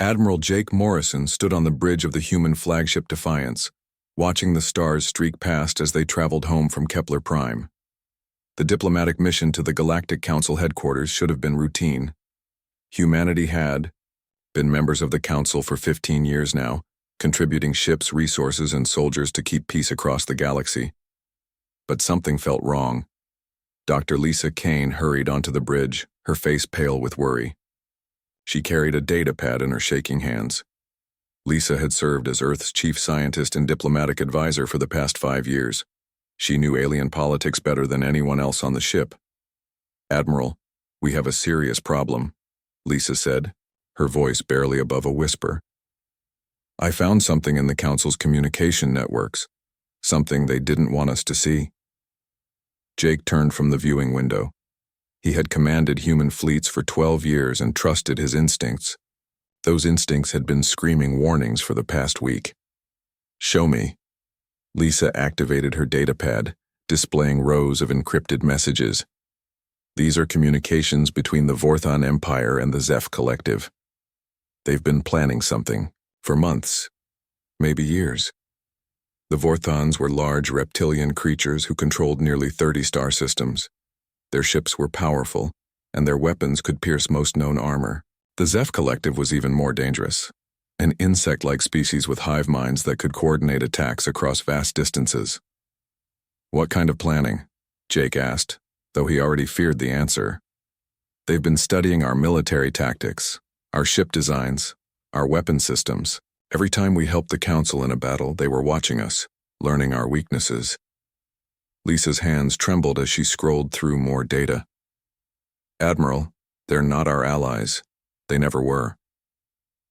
Admiral Jake Morrison stood on the bridge of the human flagship Defiance, watching the stars streak past as they traveled home from Kepler Prime. The diplomatic mission to the Galactic Council headquarters should have been routine. Humanity had been members of the Council for 15 years now, contributing ships, resources, and soldiers to keep peace across the galaxy. But something felt wrong. Dr. Lisa Kane hurried onto the bridge, her face pale with worry. She carried a data pad in her shaking hands. Lisa had served as Earth's chief scientist and diplomatic advisor for the past 5 years. She knew alien politics better than anyone else on the ship. "Admiral, we have a serious problem," Lisa said, her voice barely above a whisper. "I found something in the Council's communication networks, something they didn't want us to see." Jake turned from the viewing window. He had commanded human fleets for 12 years and trusted his instincts. Those instincts had been screaming warnings for the past week. "Show me." Lisa activated her datapad, displaying rows of encrypted messages. "These are communications between the Vorthon Empire and the Zeph Collective. They've been planning something for months, maybe years." The Vorthons were large reptilian creatures who controlled nearly 30 star systems. Their ships were powerful, and their weapons could pierce most known armor. The Zeph Collective was even more dangerous, an insect-like species with hive minds that could coordinate attacks across vast distances. "What kind of planning?" Jake asked, though he already feared the answer. "They've been studying our military tactics, our ship designs, our weapon systems. Every time we helped the Council in a battle, they were watching us, learning our weaknesses." Lisa's hands trembled as she scrolled through more data. "Admiral, they're not our allies. They never were."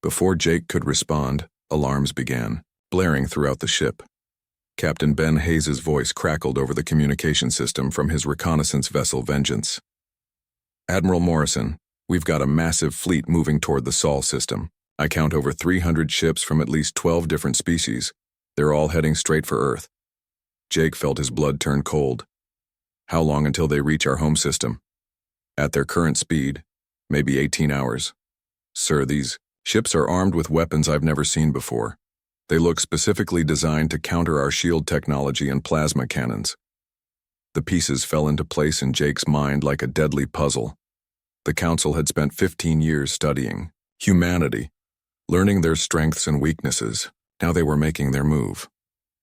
Before Jake could respond, alarms began, blaring throughout the ship. Captain Ben Hayes' voice crackled over the communication system from his reconnaissance vessel Vengeance. "Admiral Morrison, we've got a massive fleet moving toward the Sol system. I count over 300 ships from at least 12 different species. They're all heading straight for Earth." Jake felt his blood turn cold. "How long until they reach our home system?" "At their current speed, maybe 18 hours. Sir, these ships are armed with weapons I've never seen before. They look specifically designed to counter our shield technology and plasma cannons." The pieces fell into place in Jake's mind like a deadly puzzle. The Council had spent 15 years studying humanity, learning their strengths and weaknesses. Now they were making their move.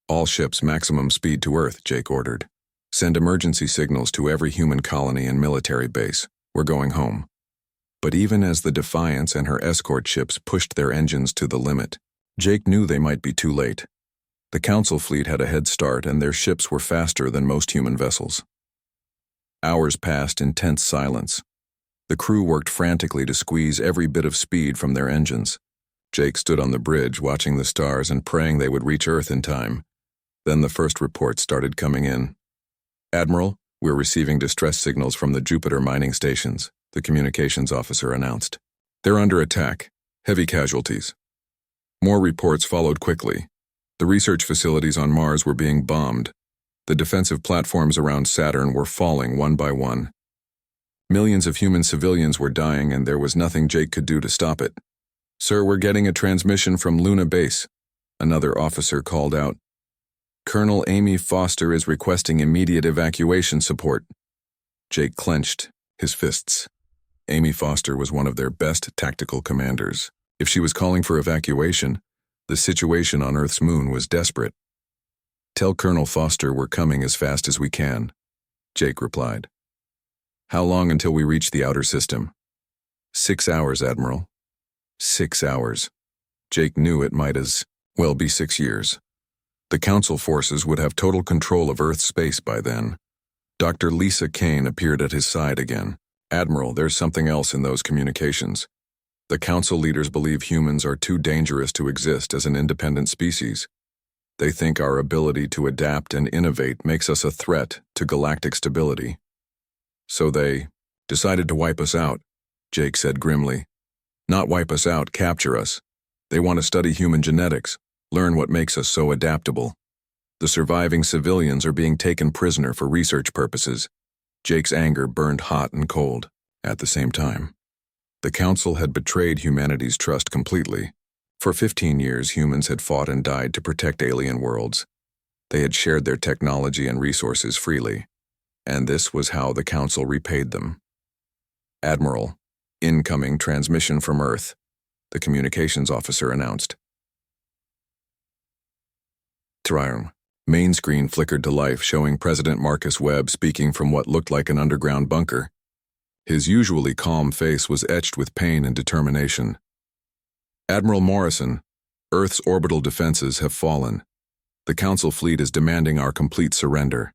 "All ships maximum speed to Earth," Jake ordered. "Send emergency signals to every human colony and military base. We're going home." But even as the Defiance and her escort ships pushed their engines to the limit, Jake knew they might be too late. The Council fleet had a head start, and their ships were faster than most human vessels. Hours passed in tense silence. The crew worked frantically to squeeze every bit of speed from their engines. Jake stood on the bridge, watching the stars and praying they would reach Earth in time. Then the first reports started coming in. "Admiral, we're receiving distress signals from the Jupiter mining stations," the communications officer announced. "They're under attack. Heavy casualties." More reports followed quickly. The research facilities on Mars were being bombed. The defensive platforms around Saturn were falling one by one. Millions of human civilians were dying, and there was nothing Jake could do to stop it. "Sir, we're getting a transmission from Luna Base," another officer called out. "Colonel Amy Foster is requesting immediate evacuation support." Jake clenched his fists. Amy Foster was one of their best tactical commanders. If she was calling for evacuation, the situation on Earth's moon was desperate. "Tell Colonel Foster we're coming as fast as we can," Jake replied. "How long until we reach the outer system?" 6 hours, Admiral." 6 hours. Jake knew it might as well be 6 years. The Council forces would have total control of Earth's space by then. Dr. Lisa Kane appeared at his side again. "Admiral, there's something else in those communications. The Council leaders believe humans are too dangerous to exist as an independent species. They think our ability to adapt and innovate makes us a threat to galactic stability. So they decided to wipe us out," Jake said grimly. "Not wipe us out, capture us. They want to study human genetics, learn what makes us so adaptable. The surviving civilians are being taken prisoner for research purposes." Jake's anger burned hot and cold at the same time. The Council had betrayed humanity's trust completely. For 15 years, humans had fought and died to protect alien worlds. They had shared their technology and resources freely, and this was how the Council repaid them. Admiral, incoming transmission from Earth, the communications officer announced. Triumph. Main screen flickered to life, showing President Marcus Webb speaking from what looked like an underground bunker. His usually calm face was etched with pain and determination. Admiral Morrison, Earth's orbital defenses have fallen. The Council fleet is demanding our complete surrender.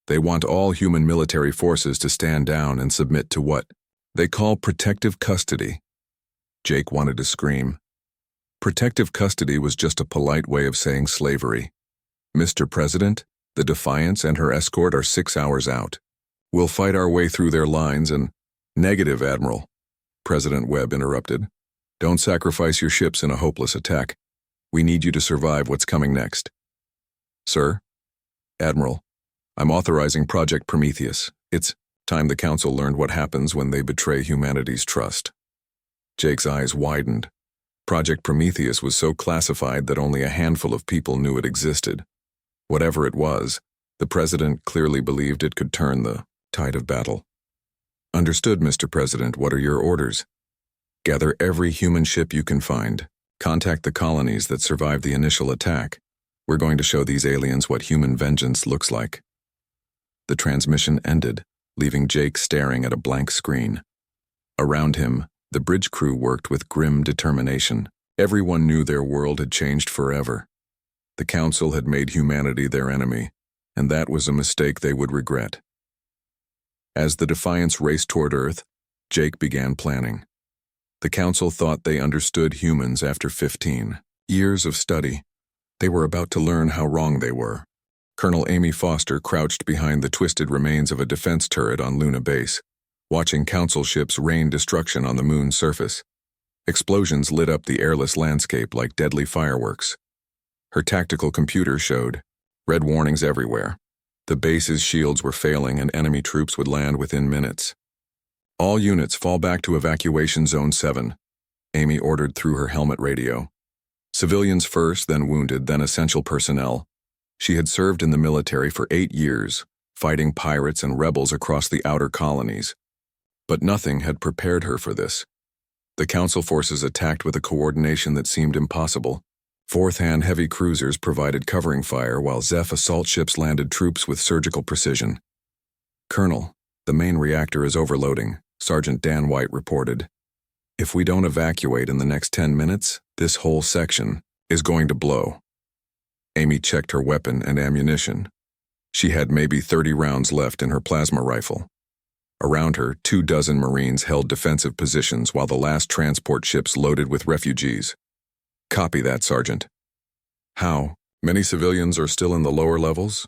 They want all human military forces to stand down and submit to what they call protective custody. Jake wanted to scream. Protective custody was just a polite way of saying slavery. Mr. President, the Defiance and her escort are 6 hours out. We'll fight our way through their lines and— Negative, Admiral, President Webb interrupted. Don't sacrifice your ships in a hopeless attack. We need you to survive what's coming next. Sir? Admiral, I'm authorizing Project Prometheus. It's time the Council learned what happens when they betray humanity's trust. Jake's eyes widened. Project Prometheus was so classified that only a handful of people knew it existed. Whatever it was, the President clearly believed it could turn the tide of battle. Understood, Mr. President. What are your orders? Gather every human ship you can find. Contact the colonies that survived the initial attack. We're going to show these aliens what human vengeance looks like. The transmission ended, leaving Jake staring at a blank screen. Around him, the bridge crew worked with grim determination. Everyone knew their world had changed forever. The Council had made humanity their enemy, and that was a mistake they would regret. As the Defiance raced toward Earth, Jake began planning. The Council thought they understood humans after 15 years of study. They were about to learn how wrong they were. Colonel Amy Foster crouched behind the twisted remains of a defense turret on Luna Base, watching Council ships rain destruction on the moon's surface. Explosions lit up the airless landscape like deadly fireworks. Her tactical computer showed red warnings everywhere. The base's shields were failing and enemy troops would land within minutes. All units fall back to Evacuation Zone 7, Amy ordered through her helmet radio. Civilians first, then wounded, then essential personnel. She had served in the military for 8 years, fighting pirates and rebels across the outer colonies. But nothing had prepared her for this. The Council forces attacked with a coordination that seemed impossible. Fourth-hand heavy cruisers provided covering fire while Zeph assault ships landed troops with surgical precision. Colonel, the main reactor is overloading, Sergeant Dan White reported. If we don't evacuate in the next 10 minutes, this whole section is going to blow. Amy checked her weapon and ammunition. She had maybe 30 rounds left in her plasma rifle. Around her, 24 Marines held defensive positions while the last transport ships loaded with refugees. Copy that, Sergeant. How many civilians are still in the lower levels?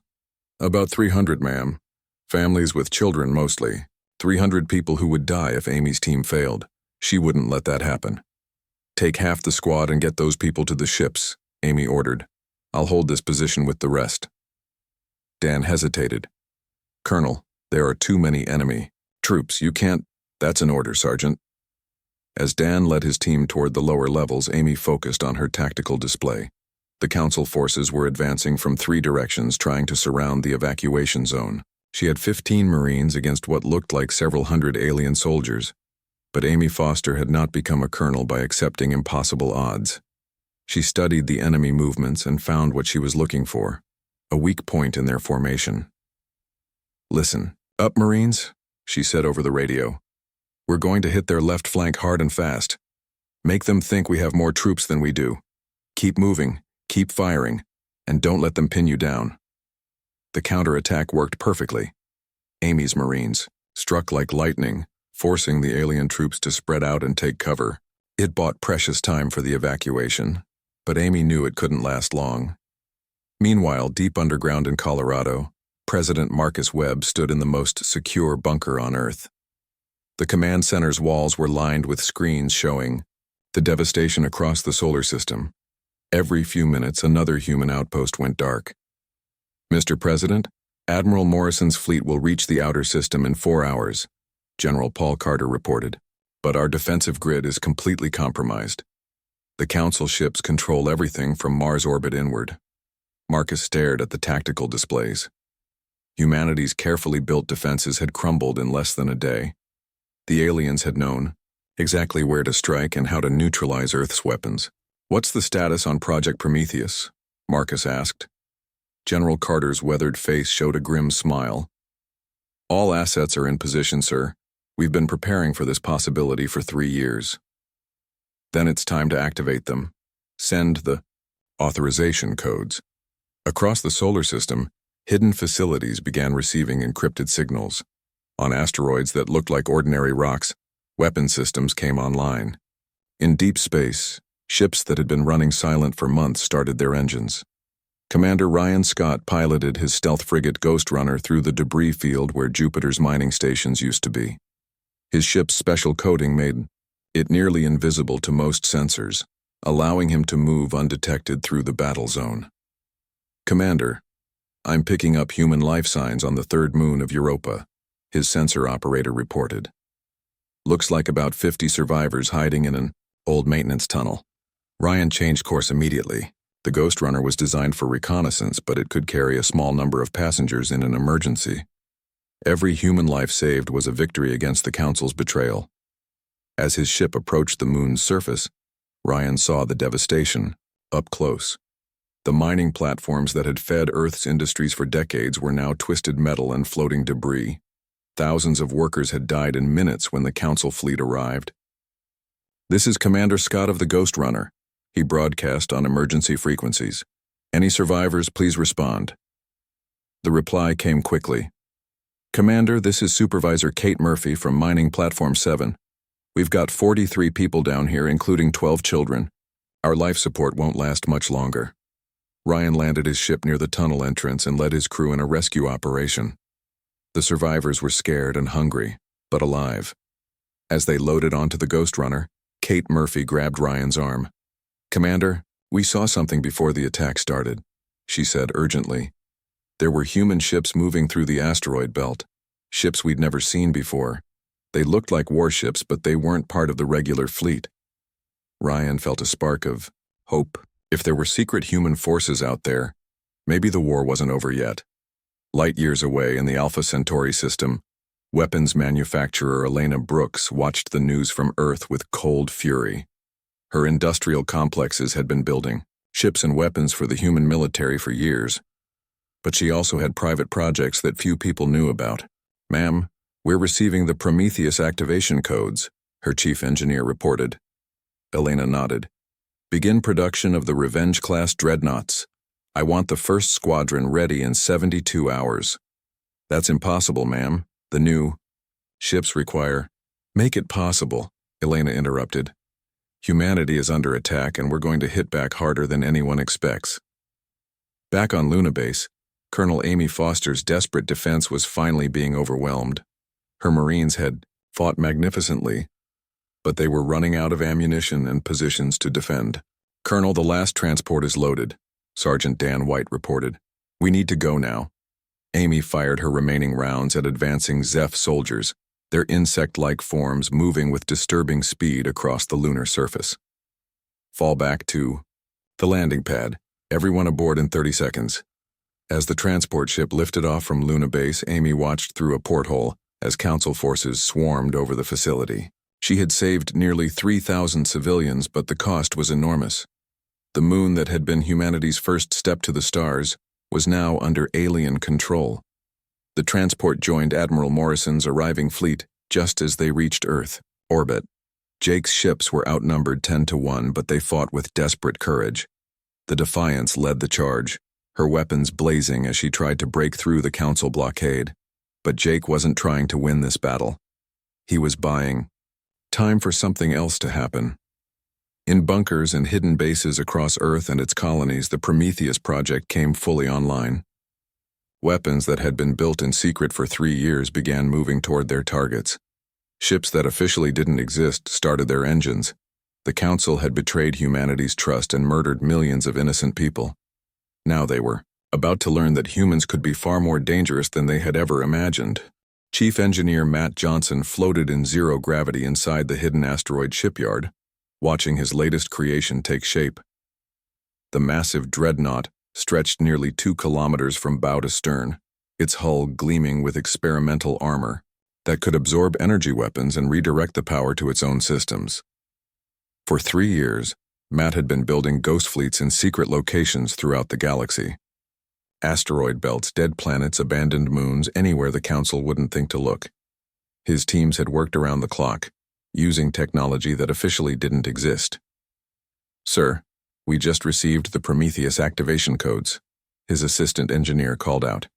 About 300, ma'am. Families with children mostly. 300 people who would die if Amy's team failed. She wouldn't let that happen. Take half the squad and get those people to the ships, Amy ordered. I'll hold this position with the rest. Dan hesitated. Colonel, there are too many enemy troops. You can't— That's an order, Sergeant. As Dan led his team toward the lower levels, Amy focused on her tactical display. The Council forces were advancing from 3 directions, trying to surround the evacuation zone. She had 15 Marines against what looked like several hundred alien soldiers. But Amy Foster had not become a colonel by accepting impossible odds. She studied the enemy movements and found what she was looking for, a weak point in their formation. Listen, up, Marines, she said over the radio. We're going to hit their left flank hard and fast. Make them think we have more troops than we do. Keep moving, keep firing, and don't let them pin you down. The counterattack worked perfectly. Amy's Marines struck like lightning, forcing the alien troops to spread out and take cover. It bought precious time for the evacuation, but Amy knew it couldn't last long. Meanwhile, deep underground in Colorado, President Marcus Webb stood in the most secure bunker on Earth. The command center's walls were lined with screens showing the devastation across the solar system. Every few minutes, another human outpost went dark. Mr. President, Admiral Morrison's fleet will reach the outer system in 4 hours, General Paul Carter reported. but our defensive grid is completely compromised. The Council ships control everything from Mars orbit inward. Marcus stared at the tactical displays. Humanity's carefully built defenses had crumbled in less than a day. The aliens had known exactly where to strike and how to neutralize Earth's weapons. "What's the status on Project Prometheus?" Marcus asked. General Carter's weathered face showed a grim smile. "All assets are in position, sir. We've been preparing for this possibility for 3 years. Then it's time to activate them. Send the authorization codes." Across the solar system, hidden facilities began receiving encrypted signals. On asteroids that looked like ordinary rocks, weapon systems came online. In deep space, ships that had been running silent for months started their engines. Commander Ryan Scott piloted his stealth frigate Ghost Runner through the debris field where Jupiter's mining stations used to be. His ship's special coating made it nearly invisible to most sensors, allowing him to move undetected through the battle zone. "Commander, I'm picking up human life signs on the third moon of Europa," his sensor operator reported. "Looks like about 50 survivors hiding in an old maintenance tunnel." Ryan changed course immediately. The Ghost Runner was designed for reconnaissance, but it could carry a small number of passengers in an emergency. Every human life saved was a victory against the Council's betrayal. As his ship approached the moon's surface, Ryan saw the devastation up close. The mining platforms that had fed Earth's industries for decades were now twisted metal and floating debris. Thousands of workers had died in minutes when the Council fleet arrived. "This is Commander Scott of the Ghost Runner," he broadcast on emergency frequencies. "Any survivors, please respond." The reply came quickly. "Commander, this is Supervisor Kate Murphy from Mining Platform 7. We've got 43 people down here, including 12 children. Our life support won't last much longer." Ryan landed his ship near the tunnel entrance and led his crew in a rescue operation. The survivors were scared and hungry, but alive. As they loaded onto the Ghost Runner, Kate Murphy grabbed Ryan's arm. "Commander, we saw something before the attack started," she said urgently. "There were human ships moving through the asteroid belt, ships we'd never seen before. They looked like warships, but they weren't part of the regular fleet." Ryan felt a spark of hope. If there were secret human forces out there, maybe the war wasn't over yet. Light years away in the Alpha Centauri system, weapons manufacturer Elena Brooks watched the news from Earth with cold fury. Her industrial complexes had been building ships and weapons for the human military for years, but she also had private projects that few people knew about. "Ma'am, we're receiving the Prometheus activation codes," her chief engineer reported. Elena nodded. "Begin production of the Revenge-class dreadnoughts. I want the first squadron ready in 72 hours. "That's impossible, ma'am. The new ships require—" "Make it possible," Elena interrupted. "Humanity is under attack and we're going to hit back harder than anyone expects." Back on Luna Base, Colonel Amy Foster's desperate defense was finally being overwhelmed. Her Marines had fought magnificently, but they were running out of ammunition and positions to defend. "Colonel, the last transport is loaded," Sergeant Dan White reported. "We need to go now." Amy fired her remaining rounds at advancing Zeph soldiers, their insect-like forms moving with disturbing speed across the lunar surface. "Fall back to the landing pad. Everyone aboard in 30 seconds. As the transport ship lifted off from Luna Base, Amy watched through a porthole as Council forces swarmed over the facility. She had saved nearly 3,000 civilians, but the cost was enormous. The moon that had been humanity's first step to the stars was now under alien control. The transport joined Admiral Morrison's arriving fleet just as they reached Earth orbit. Jake's ships were outnumbered 10-1, but they fought with desperate courage. The Defiance led the charge, her weapons blazing as she tried to break through the Council blockade. But Jake wasn't trying to win this battle. He was buying time for something else to happen. In bunkers and hidden bases across Earth and its colonies, the Prometheus project came fully online. Weapons that had been built in secret for 3 years began moving toward their targets. Ships that officially didn't exist started their engines. The Council had betrayed humanity's trust and murdered millions of innocent people. Now they were about to learn that humans could be far more dangerous than they had ever imagined. Chief Engineer Matt Johnson floated in zero gravity inside the hidden asteroid shipyard, watching his latest creation take shape. The massive dreadnought stretched nearly 2 kilometers from bow to stern, its hull gleaming with experimental armor that could absorb energy weapons and redirect the power to its own systems. For 3 years, Matt had been building ghost fleets in secret locations throughout the galaxy. Asteroid belts, dead planets, abandoned moons, anywhere the Council wouldn't think to look. His teams had worked around the clock, using technology that officially didn't exist. "Sir, we just received the Prometheus activation codes," his assistant engineer called out.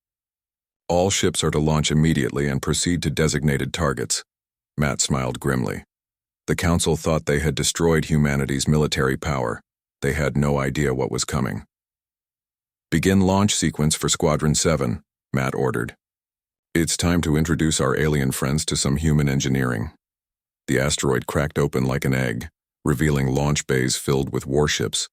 "All ships are to launch immediately and proceed to designated targets." Matt smiled grimly. The Council thought they had destroyed humanity's military power. They had no idea what was coming. "Begin launch sequence for Squadron 7, Matt ordered. "It's time to introduce our alien friends to some human engineering." The asteroid cracked open like an egg, revealing launch bays filled with warships.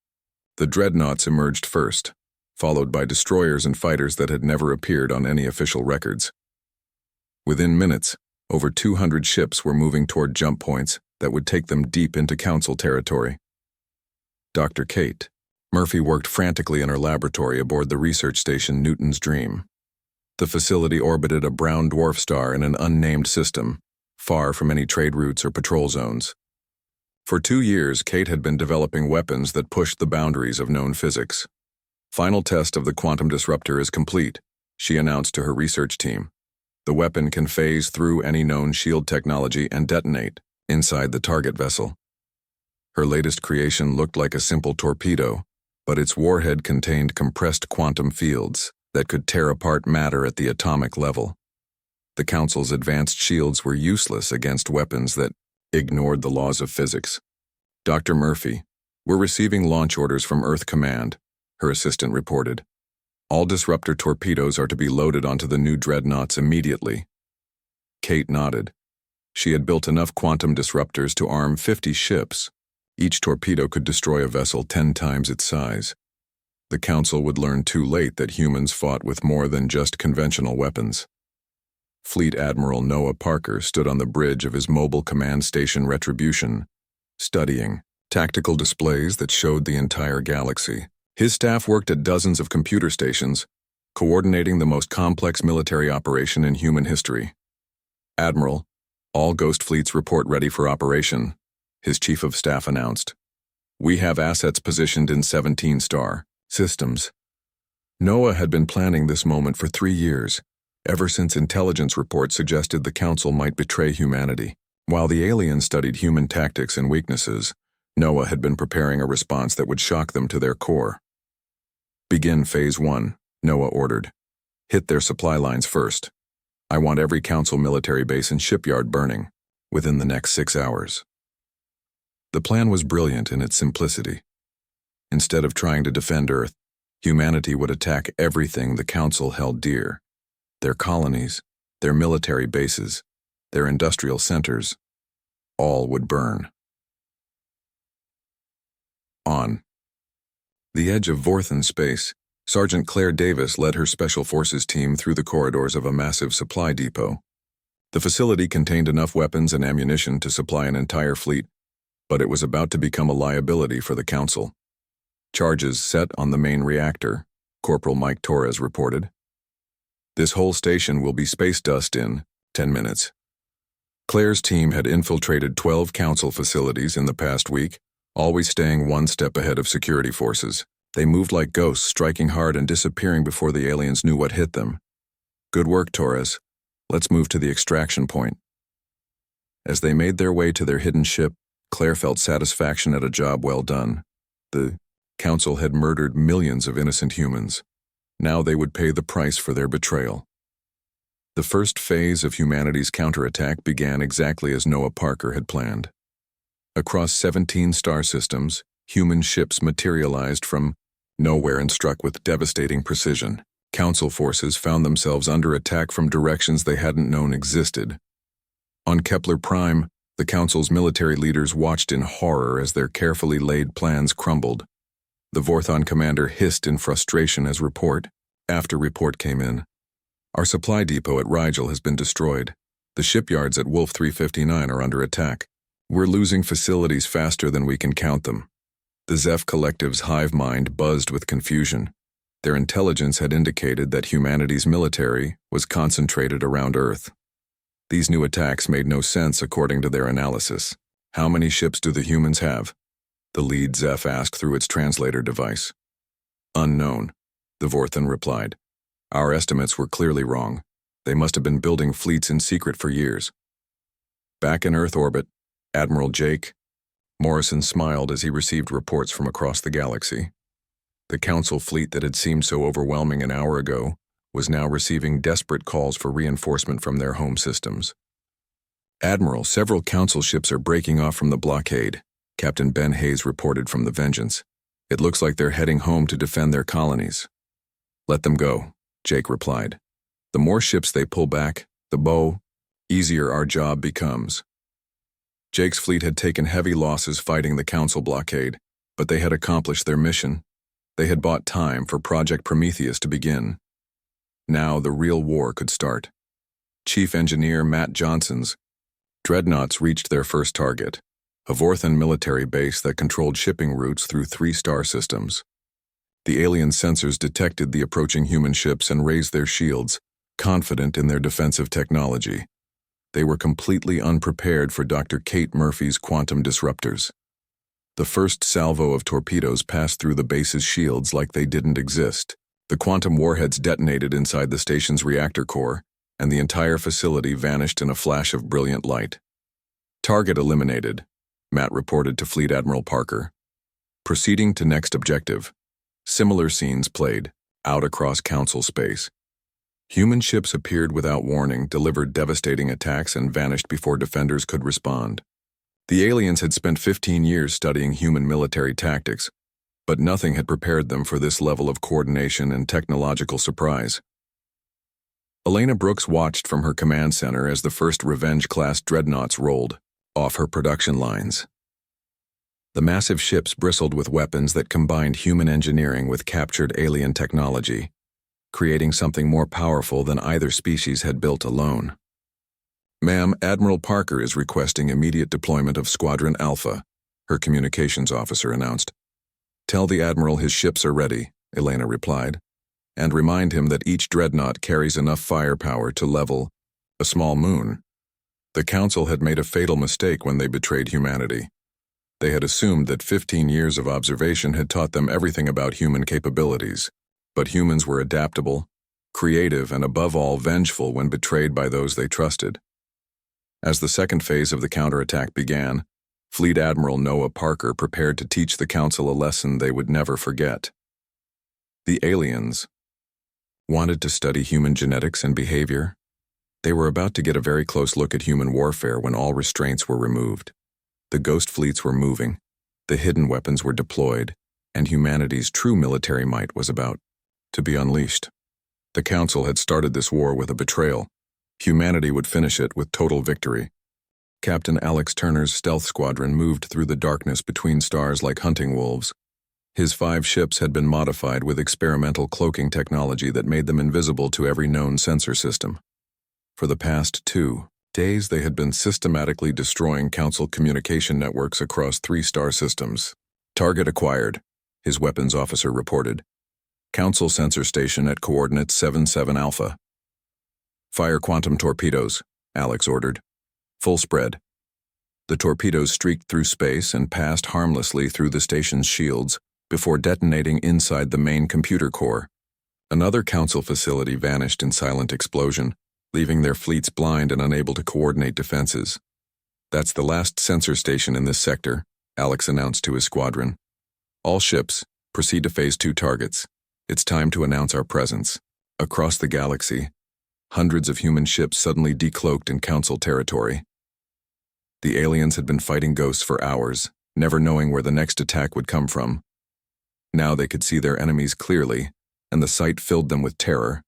The dreadnoughts emerged first, followed by destroyers and fighters that had never appeared on any official records. Within minutes, over 200 ships were moving toward jump points that would take them deep into Council territory. Dr. Kate Murphy worked frantically in her laboratory aboard the research station Newton's Dream. The facility orbited a brown dwarf star in an unnamed system, far from any trade routes or patrol zones. For 2 years, Kate had been developing weapons that pushed the boundaries of known physics. "Final test of the quantum disruptor is complete," she announced to her research team. "The weapon can phase through any known shield technology and detonate inside the target vessel." Her latest creation looked like a simple torpedo, but its warhead contained compressed quantum fields that could tear apart matter at the atomic level. The Council's advanced shields were useless against weapons that ignored the laws of physics. "Dr. Murphy, we're receiving launch orders from Earth Command," her assistant reported. "All disruptor torpedoes are to be loaded onto the new dreadnoughts immediately." Kate nodded. She had built enough quantum disruptors to arm 50 ships. Each torpedo could destroy a vessel 10 times its size. The Council would learn too late that humans fought with more than just conventional weapons. Fleet Admiral Noah Parker stood on the bridge of his mobile command station Retribution, studying tactical displays that showed the entire galaxy. His staff worked at dozens of computer stations, coordinating the most complex military operation in human history. "Admiral, all ghost fleets report ready for operation," his chief of staff announced. "We have assets positioned in 17 star systems." Noah had been planning this moment for 3 years, ever since intelligence reports suggested the Council might betray humanity. While the aliens studied human tactics and weaknesses, Noah had been preparing a response that would shock them to their core. "Begin Phase 1, Noah ordered. "Hit their supply lines first. I want every Council military base and shipyard burning within the next 6 hours." The plan was brilliant in its simplicity. Instead of trying to defend Earth, humanity would attack everything the Council held dear: their colonies, their military bases, their industrial centers. All would burn. On the edge of Vorthan space, Sergeant Claire Davis led her Special Forces team through the corridors of a massive supply depot. The facility contained enough weapons and ammunition to supply an entire fleet, but it was about to become a liability for the Council. "Charges set on the main reactor," Corporal Mike Torres reported. "This whole station will be space dust in 10 minutes." Claire's team had infiltrated 12 Council facilities in the past week, always staying one step ahead of security forces. They moved like ghosts, striking hard and disappearing before the aliens knew what hit them. "Good work, Torres. Let's move to the extraction point." As they made their way to their hidden ship, Claire felt satisfaction at a job well done. The Council had murdered millions of innocent humans. Now they would pay the price for their betrayal. The first phase of humanity's counterattack began exactly as Noah Parker had planned. Across 17 star systems, human ships materialized from nowhere and struck with devastating precision. Council forces found themselves under attack from directions they hadn't known existed. On Kepler Prime, the Council's military leaders watched in horror as their carefully laid plans crumbled. The Vorthon commander hissed in frustration as report after report came in. "Our supply depot at Rigel has been destroyed. The shipyards at Wolf 359 are under attack. We're losing facilities faster than we can count them. The Zeph Collective's hive mind buzzed with confusion. Their intelligence had indicated that humanity's military was concentrated around Earth. These new attacks made no sense according to their analysis. How many ships do the humans have? The lead Zeph asked through its translator device. Unknown, the Vorthan replied. Our estimates were clearly wrong. They must have been building fleets in secret for years. Back in Earth orbit, Admiral Jake Morrison smiled as he received reports from across the galaxy. The Council fleet that had seemed so overwhelming an hour ago was now receiving desperate calls for reinforcement from their home systems. Admiral, several Council ships are breaking off from the blockade, Captain Ben Hayes reported from the Vengeance. It looks like they're heading home to defend their colonies. Let them go, Jake replied. The more ships they pull back, the easier our job becomes. Jake's fleet had taken heavy losses fighting the Council blockade, but they had accomplished their mission. They had bought time for Project Prometheus to begin. Now the real war could start. Chief Engineer Matt Johnson's dreadnoughts reached their first target, a Vorthan military base that controlled shipping routes through 3 star systems. The alien sensors detected the approaching human ships and raised their shields, confident in their defensive technology. They were completely unprepared for Dr. Kate Murphy's quantum disruptors. The first salvo of torpedoes passed through the base's shields like they didn't exist. The quantum warheads detonated inside the station's reactor core, and the entire facility vanished in a flash of brilliant light. Target eliminated, Matt reported to Fleet Admiral Parker. Proceeding to next objective. Similar scenes played, out across Council space. Human ships appeared without warning, delivered devastating attacks, and vanished before defenders could respond. The aliens had spent 15 years studying human military tactics, but nothing had prepared them for this level of coordination and technological surprise. Elena Brooks watched from her command center as the first Revenge-class dreadnoughts rolled off her production lines. The massive ships bristled with weapons that combined human engineering with captured alien technology, creating something more powerful than either species had built alone. Ma'am, Admiral Parker is requesting immediate deployment of Squadron Alpha, her communications officer announced. Tell the Admiral his ships are ready, Elena replied, and remind him that each dreadnought carries enough firepower to level a small moon. The Council had made a fatal mistake when they betrayed humanity. They had assumed that 15 years of observation had taught them everything about human capabilities, but humans were adaptable, creative, and above all vengeful when betrayed by those they trusted. As the second phase of the counterattack began, Fleet Admiral Noah Parker prepared to teach the Council a lesson they would never forget. The aliens wanted to study human genetics and behavior. They were about to get a very close look at human warfare when all restraints were removed. The ghost fleets were moving, the hidden weapons were deployed, and humanity's true military might was about to be unleashed. The Council had started this war with a betrayal. Humanity would finish it with total victory. Captain Alex Turner's stealth squadron moved through the darkness between stars like hunting wolves. His 5 ships had been modified with experimental cloaking technology that made them invisible to every known sensor system. For the past 2 days, they had been systematically destroying Council communication networks across 3 star systems. Target acquired, his weapons officer reported. Council sensor station at coordinates 77 Alpha. Fire quantum torpedoes, Alex ordered. Full spread. The torpedoes streaked through space and passed harmlessly through the station's shields before detonating inside the main computer core. Another Council facility vanished in silent explosion, leaving their fleets blind and unable to coordinate defenses. That's the last sensor station in this sector, Alex announced to his squadron. All ships, proceed to Phase 2 targets. It's time to announce our presence. Across the galaxy, hundreds of human ships suddenly decloaked in Council territory. The aliens had been fighting ghosts for hours, never knowing where the next attack would come from. Now they could see their enemies clearly, and the sight filled them with terror.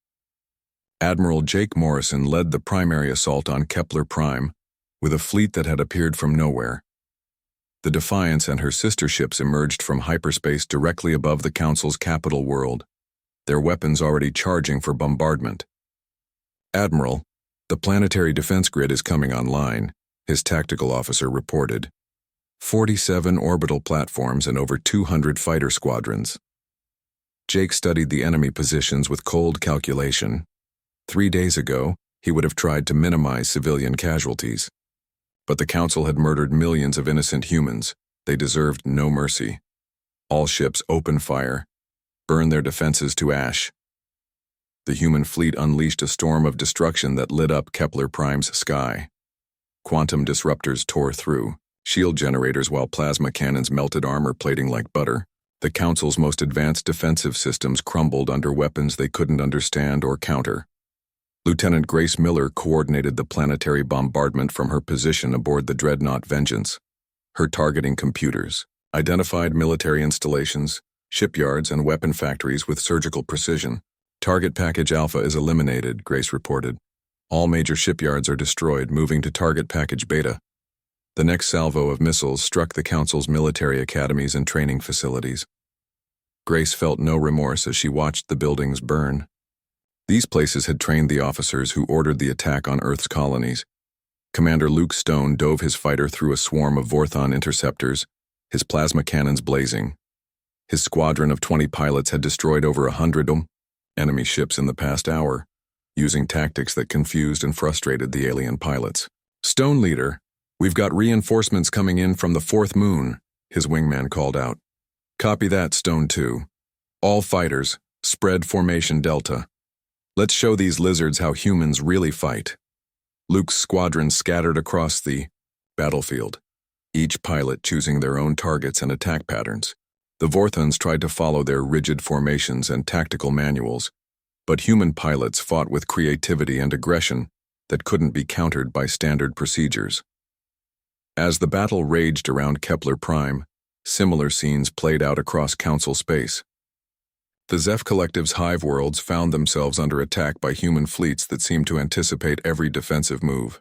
Admiral Jake Morrison led the primary assault on Kepler Prime, with a fleet that had appeared from nowhere. The Defiance and her sister ships emerged from hyperspace directly above the Council's capital world, their weapons already charging for bombardment. Admiral, The planetary defense grid is coming online, his tactical officer reported. 47 orbital platforms and over 200 fighter squadrons. Jake studied the enemy positions with cold calculation. 3 days ago, he would have tried to minimize civilian casualties. But the Council had murdered millions of innocent humans. They deserved no mercy. All ships open fire, burn their defenses to ash. The human fleet unleashed a storm of destruction that lit up Kepler Prime's sky. Quantum disruptors tore through, shield generators while plasma cannons melted armor plating like butter. The Council's most advanced defensive systems crumbled under weapons they couldn't understand or counter. Lieutenant Grace Miller coordinated the planetary bombardment from her position aboard the dreadnought Vengeance. Her targeting computers identified military installations, shipyards, and weapon factories with surgical precision. Target Package Alpha is eliminated, Grace reported. All major shipyards are destroyed, moving to Target Package Beta. The next salvo of missiles struck the Council's military academies and training facilities. Grace felt no remorse as she watched the buildings burn. These places had trained the officers who ordered the attack on Earth's colonies. Commander Luke Stone dove his fighter through a swarm of Vorthon interceptors, his plasma cannons blazing. His squadron of 20 pilots had destroyed over 100 enemy ships in the past hour, using tactics that confused and frustrated the alien pilots. "Stone leader, we've got reinforcements coming in from the fourth moon," his wingman called out. "Copy that, Stone 2. All fighters, spread formation Delta. Let's show these lizards how humans really fight." Luke's squadron scattered across the battlefield, each pilot choosing their own targets and attack patterns. The Vorthons tried to follow their rigid formations and tactical manuals, but human pilots fought with creativity and aggression that couldn't be countered by standard procedures. As the battle raged around Kepler Prime, similar scenes played out across Council space. The Zeph Collective's hive worlds found themselves under attack by human fleets that seemed to anticipate every defensive move.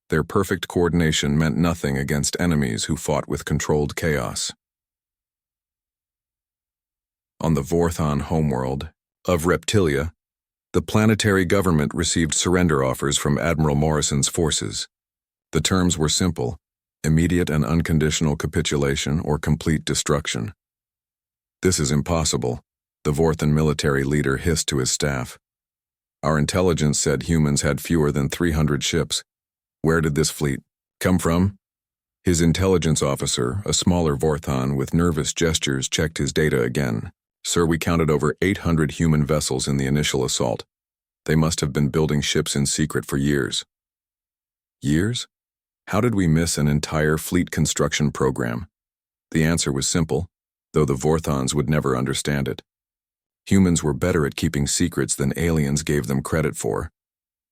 Their perfect coordination meant nothing against enemies who fought with controlled chaos. On the Vorthon homeworld of Reptilia, the planetary government received surrender offers from Admiral Morrison's forces. The terms were simple: immediate and unconditional capitulation or complete destruction. "This is impossible," the Vorthon military leader hissed to his staff. "Our intelligence said humans had fewer than 300 ships. Where did this fleet come from?" His intelligence officer, a smaller Vorthon with nervous gestures, checked his data again. "Sir, we counted over 800 human vessels in the initial assault. They must have been building ships in secret for years." Years? How did we miss an entire fleet construction program? The answer was simple, though the Vorthons would never understand it. Humans were better at keeping secrets than aliens gave them credit for.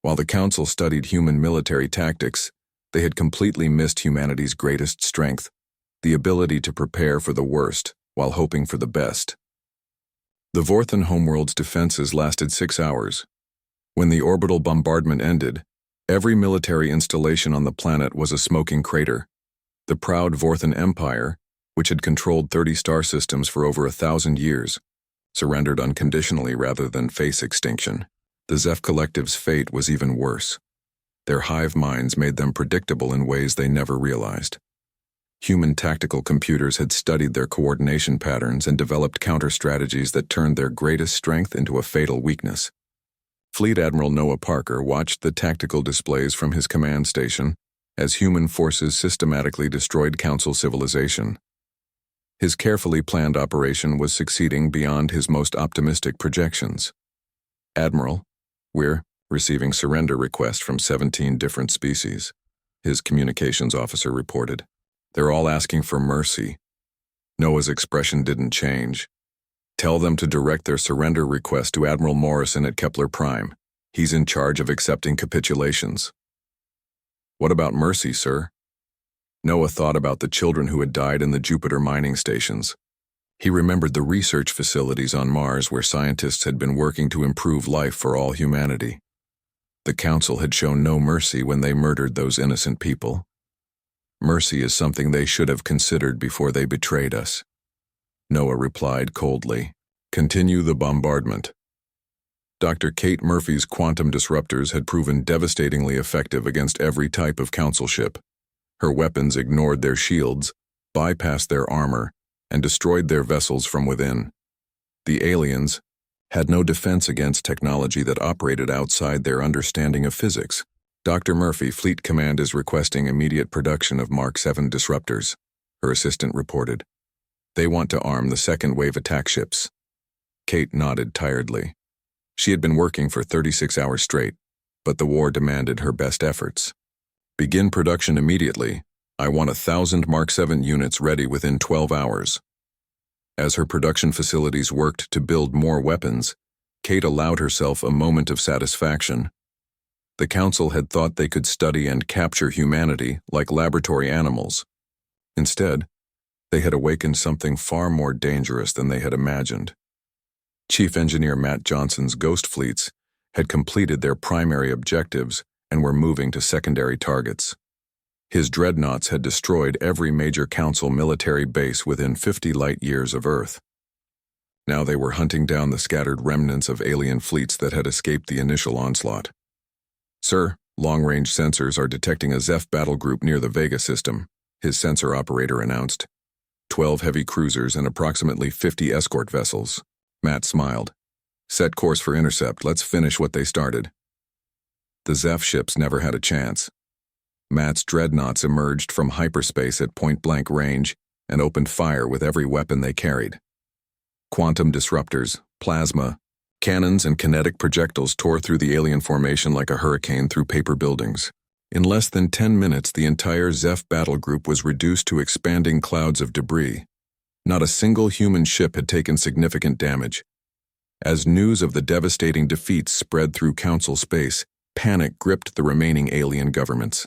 While the Council studied human military tactics, they had completely missed humanity's greatest strength, the ability to prepare for the worst while hoping for the best. The Vorthon homeworld's defenses lasted 6 hours. When the orbital bombardment ended, every military installation on the planet was a smoking crater. The proud Vorthon Empire, which had controlled 30 star systems for over 1,000 years, surrendered unconditionally rather than face extinction. The Zeph Collective's fate was even worse. Their hive minds made them predictable in ways they never realized. Human tactical computers had studied their coordination patterns and developed counter-strategies that turned their greatest strength into a fatal weakness. Fleet Admiral Noah Parker watched the tactical displays from his command station as human forces systematically destroyed Council civilization. His carefully planned operation was succeeding beyond his most optimistic projections. "Admiral, we're receiving surrender requests from 17 different species," his communications officer reported. "They're all asking for mercy." Noah's expression didn't change. "Tell them to direct their surrender request to Admiral Morrison at Kepler Prime. He's in charge of accepting capitulations." "What about mercy, sir?" Noah thought about the children who had died in the Jupiter mining stations. He remembered the research facilities on Mars where scientists had been working to improve life for all humanity. The Council had shown no mercy when they murdered those innocent people. "Mercy is something they should have considered before they betrayed us." Noah replied coldly, "Continue the bombardment." Dr. Kate Murphy's quantum disruptors had proven devastatingly effective against every type of council ship. Her weapons ignored their shields, bypassed their armor, and destroyed their vessels from within. The aliens had no defense against technology that operated outside their understanding of physics. Dr. Murphy, Fleet Command is requesting immediate production of Mark 7 disruptors, her assistant reported. They want to arm the second wave attack ships. Kate nodded tiredly. She had been working for 36 hours straight, but the war demanded her best efforts. Begin production immediately. I want 1,000 Mark 7 units ready within 12 hours. As her production facilities worked to build more weapons, Kate allowed herself a moment of satisfaction. The Council had thought they could study and capture humanity like laboratory animals. Instead, they had awakened something far more dangerous than they had imagined. Chief Engineer Matt Johnson's ghost fleets had completed their primary objectives and were moving to secondary targets. His dreadnoughts had destroyed every major Council military base within 50 light-years of Earth. Now they were hunting down the scattered remnants of alien fleets that had escaped the initial onslaught. Sir, long-range sensors are detecting a Zeph battle group near the Vega system, his sensor operator announced. 12 heavy cruisers and approximately 50 escort vessels. Matt smiled. Set course for intercept, let's finish what they started. The Zeph ships never had a chance. Matt's dreadnoughts emerged from hyperspace at point-blank range and opened fire with every weapon they carried. Quantum disruptors, plasma, cannons and kinetic projectiles tore through the alien formation like a hurricane through paper buildings. In less than 10 minutes, the entire Zeph battle group was reduced to expanding clouds of debris. Not a single human ship had taken significant damage. As news of the devastating defeats spread through Council space, panic gripped the remaining alien governments.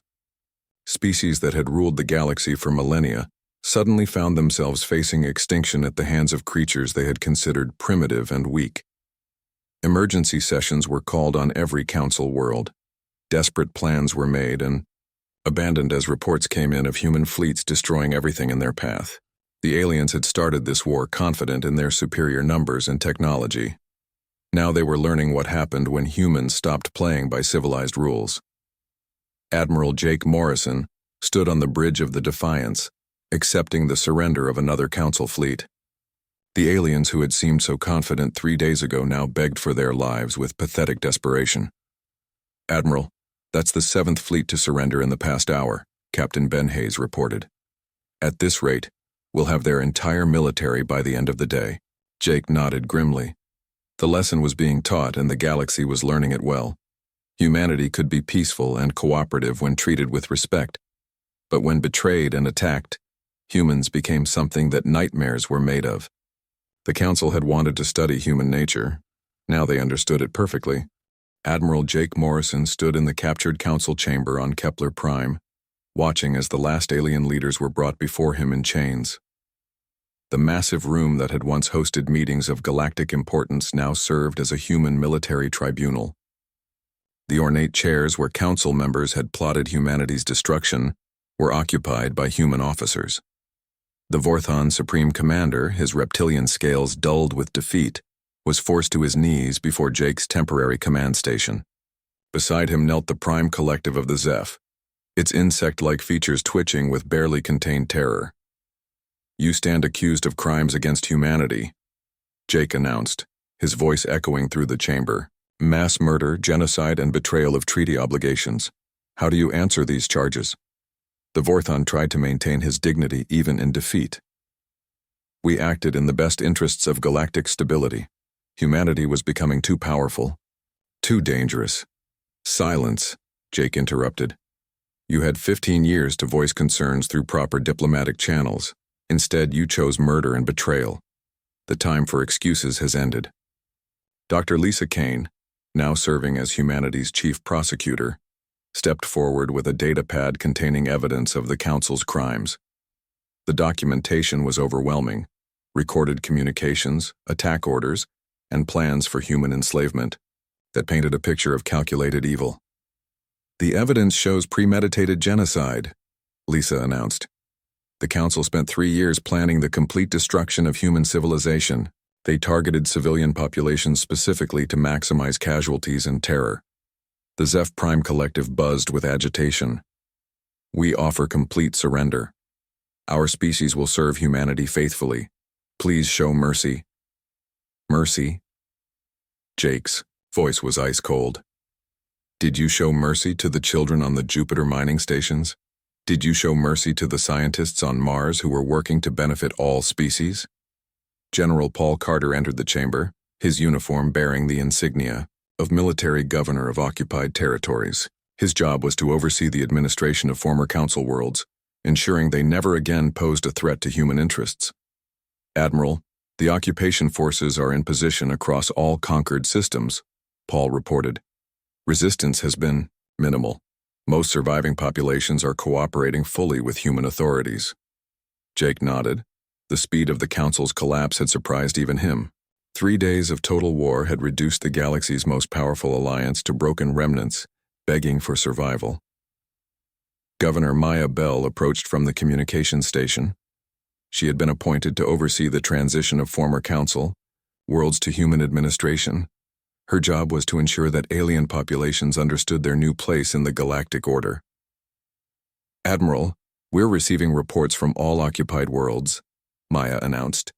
Species that had ruled the galaxy for millennia suddenly found themselves facing extinction at the hands of creatures they had considered primitive and weak. Emergency sessions were called on every Council world. Desperate plans were made and abandoned as reports came in of human fleets destroying everything in their path. The aliens had started this war confident in their superior numbers and technology. Now they were learning what happened when humans stopped playing by civilized rules. Admiral Jake Morrison stood on the bridge of the Defiance, accepting the surrender of another Council fleet. The aliens who had seemed so confident 3 days ago now begged for their lives with pathetic desperation. Admiral, that's the 7th fleet to surrender in the past hour, Captain Ben Hayes reported. At this rate, we'll have their entire military by the end of the day. Jake nodded grimly. The lesson was being taught and the galaxy was learning it well. Humanity could be peaceful and cooperative when treated with respect, but when betrayed and attacked, humans became something that nightmares were made of. The Council had wanted to study human nature. Now they understood it perfectly. Admiral Jake Morrison stood in the captured Council chamber on Kepler Prime, watching as the last alien leaders were brought before him in chains. The massive room that had once hosted meetings of galactic importance now served as a human military tribunal. The ornate chairs where Council members had plotted humanity's destruction were occupied by human officers. The Vorthon Supreme Commander, his reptilian scales dulled with defeat, was forced to his knees before Jake's temporary command station. Beside him knelt the Prime Collective of the Zeph, its insect-like features twitching with barely contained terror. You stand accused of crimes against humanity, Jake announced, his voice echoing through the chamber. Mass murder, genocide, and betrayal of treaty obligations. How do you answer these charges? The Vorthon tried to maintain his dignity even in defeat. We acted in the best interests of galactic stability. Humanity was becoming too powerful, too dangerous. Silence, Jake interrupted. You had 15 years to voice concerns through proper diplomatic channels. Instead, you chose murder and betrayal. The time for excuses has ended. Dr. Lisa Kane, now serving as humanity's chief prosecutor, stepped forward with a datapad containing evidence of the Council's crimes. The documentation was overwhelming: recorded communications, attack orders, and plans for human enslavement that painted a picture of calculated evil. The evidence shows premeditated genocide, Lisa announced. The Council spent 3 years planning the complete destruction of human civilization. They targeted civilian populations specifically to maximize casualties and terror. The Zeph Prime Collective buzzed with agitation. We offer complete surrender. Our species will serve humanity faithfully. Please show mercy. Mercy? Jake's voice was ice cold. Did you show mercy to the children on the Jupiter mining stations? Did you show mercy to the scientists on Mars who were working to benefit all species? General Paul Carter entered the chamber, his uniform bearing the insignia of military governor of occupied territories. His job was to oversee the administration of former council worlds, ensuring they never again posed a threat to human interests. Admiral, the occupation forces are in position across all conquered systems, Paul reported. Resistance has been minimal. Most surviving populations are cooperating fully with human authorities. Jake nodded. The speed of the Council's collapse had surprised even him. 3 days of total war had reduced the galaxy's most powerful alliance to broken remnants, begging for survival. Governor Maya Bell approached from the communications station. She had been appointed to oversee the transition of former Council worlds to human administration. Her job was to ensure that alien populations understood their new place in the galactic order. Admiral, we're receiving reports from all occupied worlds, Maya announced.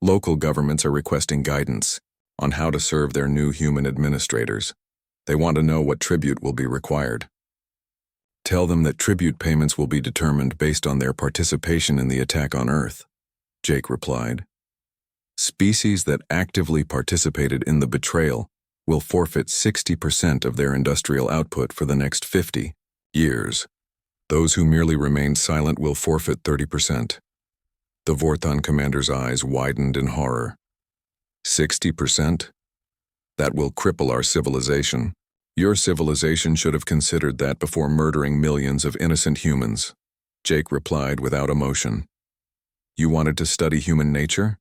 Local governments are requesting guidance on how to serve their new human administrators. They want to know what tribute will be required. Tell them that tribute payments will be determined based on their participation in the attack on Earth, Jake replied. Species that actively participated in the betrayal will forfeit 60% of their industrial output for the next 50 years. Those who merely remain silent will forfeit 30%. The Vorthon commander's eyes widened in horror. 60%? That will cripple our civilization. Your civilization should have considered that before murdering millions of innocent humans, Jake replied without emotion. You wanted to study human nature?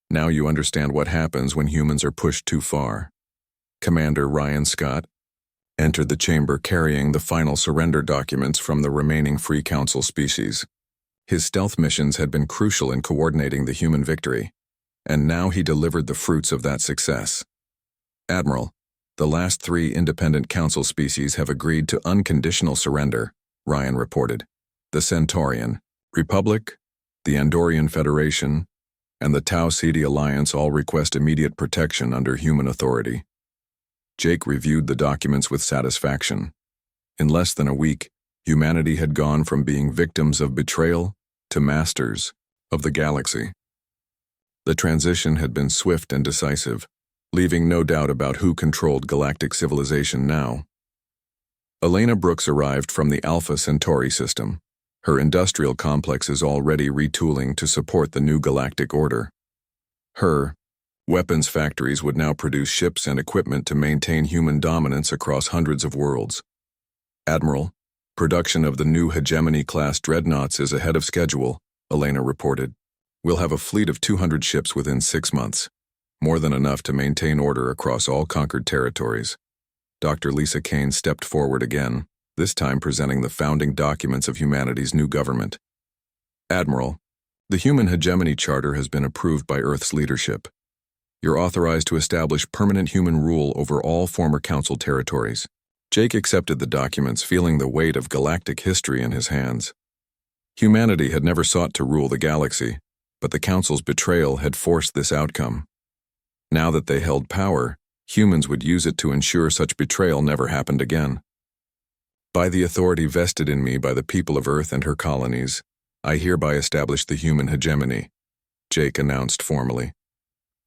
Now you understand what happens when humans are pushed too far. Commander Ryan Scott entered the chamber carrying the final surrender documents from the remaining Free Council species. His stealth missions had been crucial in coordinating the human victory, and now he delivered the fruits of that success. Admiral, the last 3 independent council species have agreed to unconditional surrender, Ryan reported. The Centaurian, Republic, the Andorian Federation, and the Tau Ceti Alliance all request immediate protection under human authority. Jake reviewed the documents with satisfaction. In less than a week, humanity had gone from being victims of betrayal to masters of the galaxy. The transition had been swift and decisive, leaving no doubt about who controlled galactic civilization now. Elena Brooks arrived from the Alpha Centauri system. Her industrial complex is already retooling to support the new galactic order. Her weapons factories would now produce ships and equipment to maintain human dominance across hundreds of worlds. Admiral, production of the new Hegemony-class dreadnoughts is ahead of schedule, Elena reported. We'll have a fleet of 200 ships within 6 months, more than enough to maintain order across all conquered territories. Dr. Lisa Kane stepped forward again, this time presenting the founding documents of humanity's new government. Admiral, the Human Hegemony Charter has been approved by Earth's leadership. You're authorized to establish permanent human rule over all former Council territories. Jake accepted the documents, feeling the weight of galactic history in his hands. Humanity had never sought to rule the galaxy, but the Council's betrayal had forced this outcome. Now that they held power, humans would use it to ensure such betrayal never happened again. By the authority vested in me by the people of Earth and her colonies, I hereby establish the human hegemony, Jake announced formally.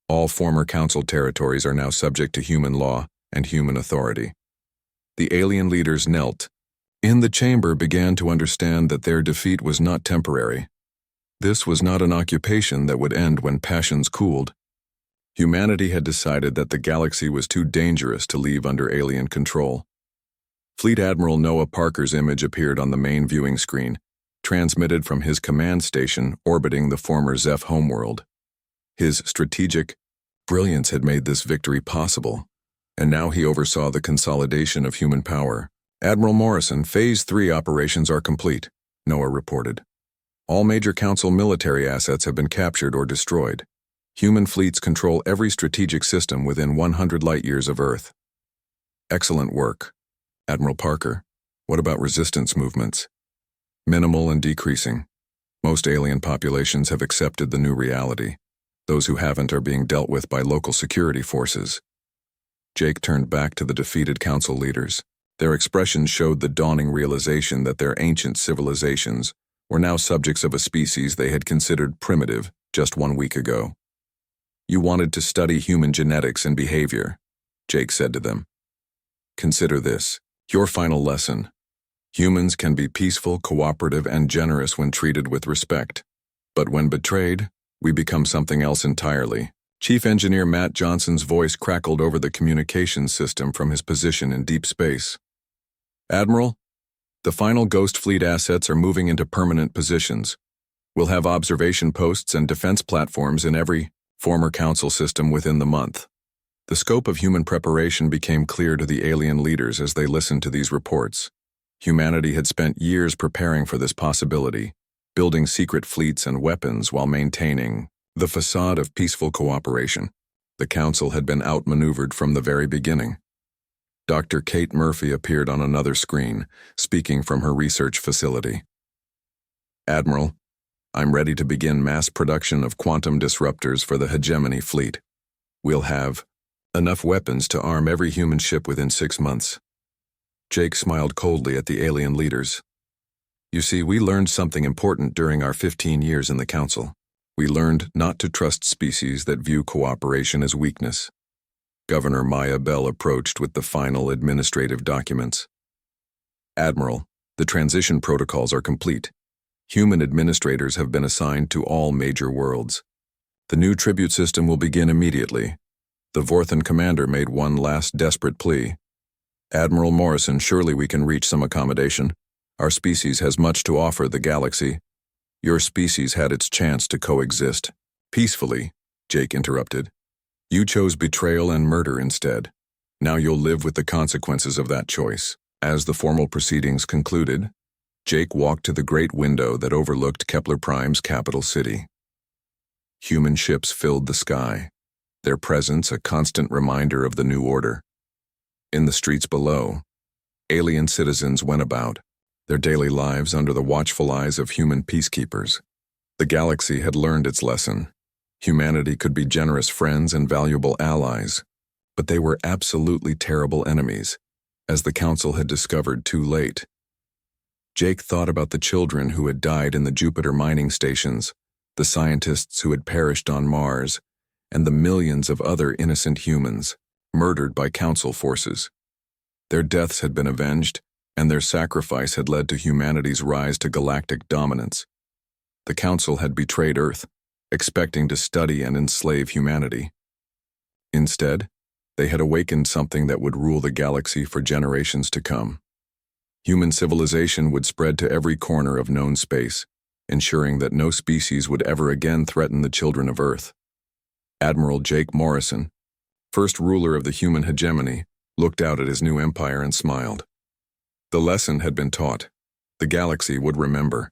All former Council territories are now subject to human law and human authority. The alien leaders knelt. In the chamber began to understand that their defeat was not temporary. This was not an occupation that would end when passions cooled. Humanity had decided that the galaxy was too dangerous to leave under alien control. Fleet Admiral Noah Parker's image appeared on the main viewing screen, transmitted from his command station orbiting the former Zeph homeworld. His strategic brilliance had made this victory possible, and now he oversaw the consolidation of human power. Admiral Morrison, Phase 3 operations are complete, Noah reported. All major Council military assets have been captured or destroyed. Human fleets control every strategic system within 100 light-years of Earth. Excellent work. Admiral Parker, what about resistance movements? Minimal and decreasing. Most alien populations have accepted the new reality. Those who haven't are being dealt with by local security forces. Jake turned back to the defeated council leaders. Their expressions showed the dawning realization that their ancient civilizations were now subjects of a species they had considered primitive just 1 week ago. You wanted to study human genetics and behavior, Jake said to them. Consider this, your final lesson. Humans can be peaceful, cooperative, and generous when treated with respect. But when betrayed, we become something else entirely. Chief Engineer Matt Johnson's voice crackled over the communications system from his position in deep space. Admiral, the final Ghost Fleet assets are moving into permanent positions. We'll have observation posts and defense platforms in every former council system within the month. The scope of human preparation became clear to the alien leaders as they listened to these reports. Humanity had spent years preparing for this possibility, building secret fleets and weapons while maintaining the facade of peaceful cooperation. The council had been outmaneuvered from the very beginning. Dr. Kate Murphy appeared on another screen, speaking from her research facility. Admiral, I'm ready to begin mass production of quantum disruptors for the hegemony fleet. We'll have enough weapons to arm every human ship within 6 months. Jake smiled coldly at the alien leaders. You see, we learned something important during our 15 years in the council. We learned not to trust species that view cooperation as weakness. Governor Maya Bell approached with the final administrative documents. Admiral, the transition protocols are complete. Human administrators have been assigned to all major worlds. The new tribute system will begin immediately. The Vorthan commander made one last desperate plea. Admiral Morrison, surely we can reach some accommodation. Our species has much to offer the galaxy. Your species had its chance to coexist. Peacefully, Jake interrupted. You chose betrayal and murder instead. Now you'll live with the consequences of that choice. As the formal proceedings concluded, Jake walked to the great window that overlooked Kepler Prime's capital city. Human ships filled the sky, their presence a constant reminder of the new order. In the streets below, alien citizens went about, their daily lives under the watchful eyes of human peacekeepers. The galaxy had learned its lesson. Humanity could be generous friends and valuable allies, but they were absolutely terrible enemies, as the council had discovered too late. Jake thought about the children who had died in the Jupiter mining stations, the scientists who had perished on Mars, and the millions of other innocent humans murdered by council forces. Their deaths had been avenged, and their sacrifice had led to humanity's rise to galactic dominance. The council had betrayed Earth, expecting to study and enslave humanity. Instead, they had awakened something that would rule the galaxy for generations to come. Human civilization would spread to every corner of known space, ensuring that no species would ever again threaten the children of Earth. Admiral Jake Morrison, first ruler of the human hegemony, looked out at his new empire and smiled. The lesson had been taught. The galaxy would remember.